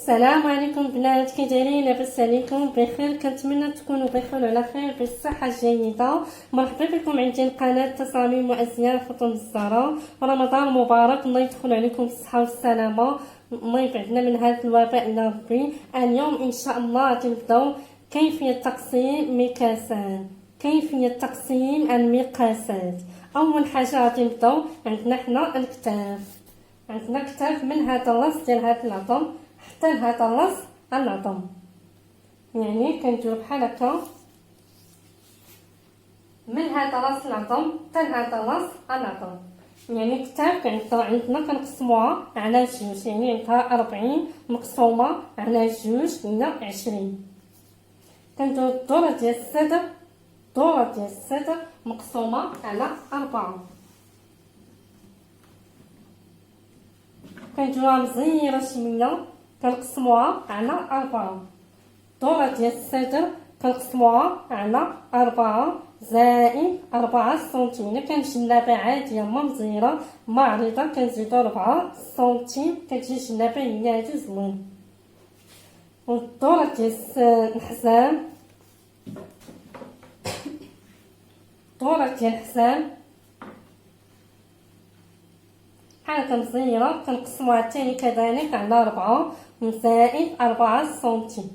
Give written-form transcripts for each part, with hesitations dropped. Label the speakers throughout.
Speaker 1: السلام عليكم بنات، كي دايرين؟ لاباس عليكم؟ بخير؟ كنتمنى تكونوا بخير وعلى خير بالصحه الجيده. مرحبا بكم عندي القناه تصاميم وازياء فاطمه الزهراء. رمضان مبارك، الله يدخل عليكم بالصحه والسلامه، الله يبعدنا من هذا الوباء يا ربي. اليوم ان شاء الله غنبداو كيفيه تقسيم مقاسات. كيفيه تقسيم المقاسات. اول حاجه غنبداو عندنا حنا الكتاف. عندنا كتاف من هذا الراس ديال هذا العظم حتى لهذا الراس العظم، يعني كنديرو بحال هكا من هذا راس العظم حتى لهذا راس العظم. يعني كتاف عندنا كنقسموها على جوج، يعني عندها 40 مقسومه على جوج هي 20. كنديرو الدوره ديال الصدر، الدوره ديال الصدر مقسومه على 4. كنديروها مزيره شويه كنقسموها على 4. الدوره ديال الصدر كنقسموها على 4 زائد 4 سنتيم. الا كانت جلابه عاديه ما مزيره ما عريضه كنزيدو 4 سنتيم، كتجي جلابه هي هادي زوين. والدوره ديال الحزام، الدوره ديال الحزام بحال هكا مزيره كنقسموها تاني كذلك على 4 زائد 4 سنتيم.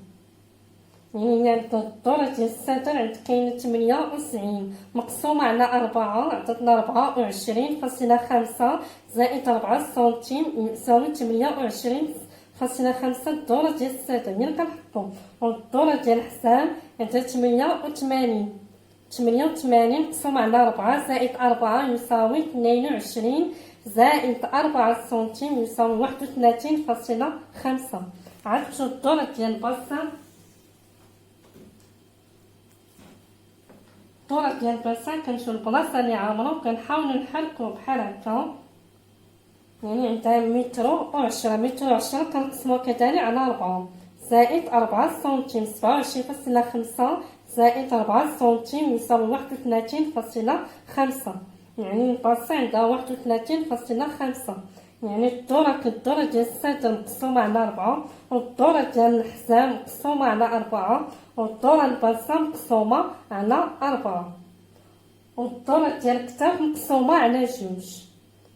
Speaker 1: يعني الدوره ديال الصدر عندك كاينه 78 مقسومه على 4 عطاتنا 24.5 زائد 4 سنتيم يساوي 28.5. الدوره ديال الصدر هي كنحطو. والدوره ديال الحزام عندها 88 مقسوم على 4 زائد 4 يساوي 22 زائد 4 سنتيم يساوي 31.5. عرفتو الدوره ديال البلاصه. الدوره ديال البلاصه كنمشيو للبلاصه اللي عامره كنحاولوا نحركو بحال هكا، يعني عندها 1.10 كنقسموها كذلك على 4 زائد 4 سنتيم 27.5 زائد 4 سنتيم يساوي 31.5. يعني البلاصه عندها 31.5. يعني الدوره ديال الصدر مقسومه على 4 والدوره ديال الحزام مقسومه على 4 والدوره البلاصه مقسومه على 4 والدوره ديال الكتاف مقسومه على جوج.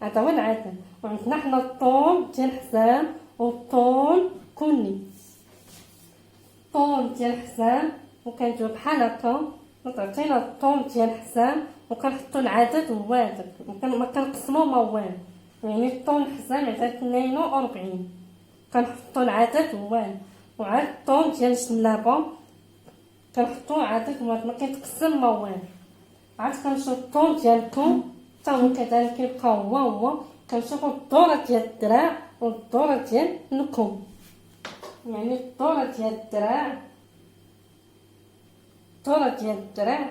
Speaker 1: هذا هو العدد. وعندنا حنا الطول ديال الحزام والطول كلي. الطول ديال الحزام وكنديرو بحال هكا، تعطينا الطول ديال الحزام وكنحطو العدد هو هذاك، ما كنقسمو ما والو. يعني الطول الحزام عندها 42 كنحطو العدد هو هذا. وعاد الطول ديال الجلابه كنحطو عدد ما كيتقسم ما والو. عاد كنشوفو الطول ديالكم حتى هو كذلك كيبقى هو. كنشوفو الدوره ديال الدراع والدوره ديال الكم. يعني الدوره ديال الدراع، الدوره ديال الدراع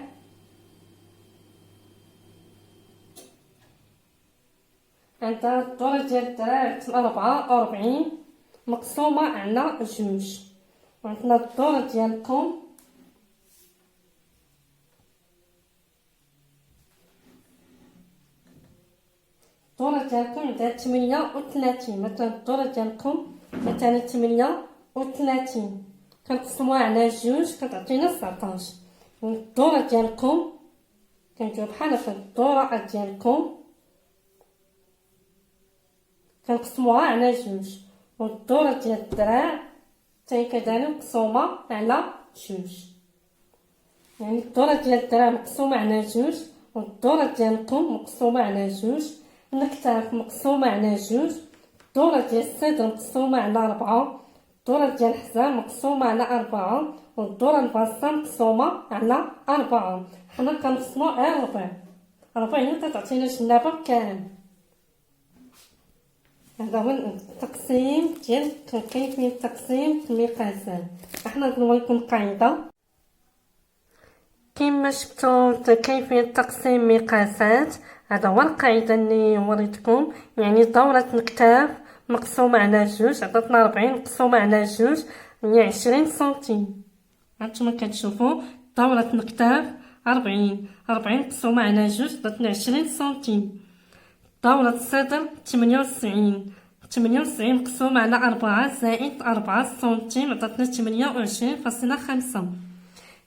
Speaker 1: عندها الدوره ديال الدراع 44 مقسومه على جوج. وعندنا الدوره ديال الكم الدوره ديالكم عندها 38. مثلا الدوره ديالكم مثلا 38 كنقسموها على جوج كتعطينا 19. الدوره ديالكم كنديرو بحال هكا، الدوره ديالكم كنقسموها على جوج والدوره ديال الدراع حتى كذلك مقسومه على جوج. يعني الدوره ديال الدراع مقسومه على جوج والدوره ديالكم مقسومه على جوج. الكتاف مقسومه على جوج. الدوره ديال الصدر مقسومه على 4. الدوره ديال الحزام مقسومه على 4 والدوره البلاصه مقسومه على 4. حنا كنقسمو على 4 هي تعطينا جلابه كامل. هذا هو التقسيم ديال كيفيه تقسيم المقاسات. احنا نوريكم قاعده كما شفتوا كيفيه تقسيم مقاسات. هذا هو القاعده اللي وريتكم. يعني دوره الكتاف مقسومه على جوج عطاتنا 40 مقسومه على جوج هي 20 سنتيم. هانتوما كتشوفوا دوره الكتاف 40 مقسومه على جوج عطاتنا 20 سنتيم. دوره الصدر 98 98 مقسوم على 4 زائد 4 سنتيم عطاتنا 28.5.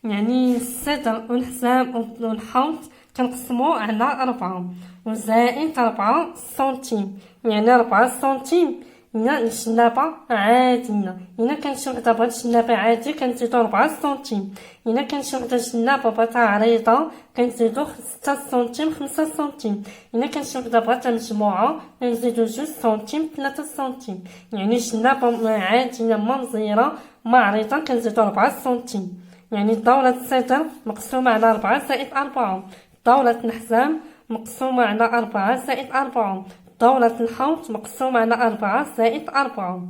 Speaker 1: يعني الصدر والحزام والحوض كنقسمو على 4 وزائد 4 سنتيم، يعني 4 سنتيم هنا الجنابة عادية. هنا كنمشيو حدا بهاد الجنابة عادي كنزيدو 4 سنتيم، هنا كنمشيو حدا الجنابة بغاتها عريضة كنزيدو 6 سنتيم 5 سنتيم، هنا كنمشيو حدا بغاتها مجموعة كنزيدو 2 سنتيم 3 سنتيم. يعني الجنابة عادية ما مزيرة ما عريضة كنزيدو 4 سنتيم. يعني دورة الصدر مقسومة على 4 زائد 4، دورة الحزام مقسومة على 4 زائد 4، دورة الحوض مقسومة على 4 زائد 4.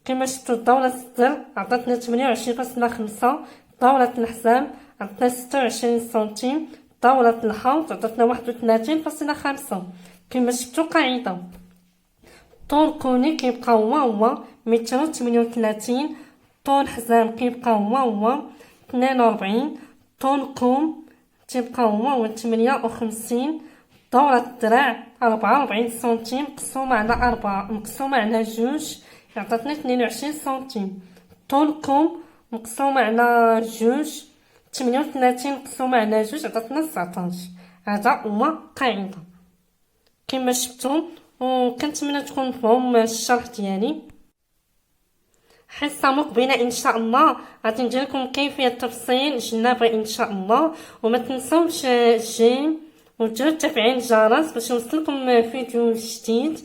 Speaker 1: كما شفتو دورة الصدر عطاتنا 28.5، دورة الحزام عطاتنا 26 سنتيم، دورة الحوض عطاتنا 31.5. كما شفتو قاعدة طول كوني كيبقى هو 138، طول حزام كيبقى هو 42، طول كوم تيبقى هو 58، دورة الدراع 44 سنتيم مقسومة على 4 مقسومة على 2 يعطينا 22 سنتيم، طول كوم مقسومة على 2 38 مقسومة على 2 عطاتنا 19. هذا هو قاعدة كما شفتو، وكنتمنى تكون مفهوم الشرح ديالي. حصة مقبلة ان شاء الله غادي ندير لكم كيفية تفصيل الجنابة ان شاء الله. وما تنسوش الجيم وديروا تفعيل الجرس باش يوصلكم فيديو جديد،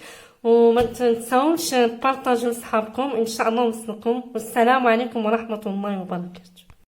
Speaker 1: وما تنسوش بارطاجيو لصحابكم ان شاء الله وصلكم. والسلام عليكم ورحمة الله وبركاته.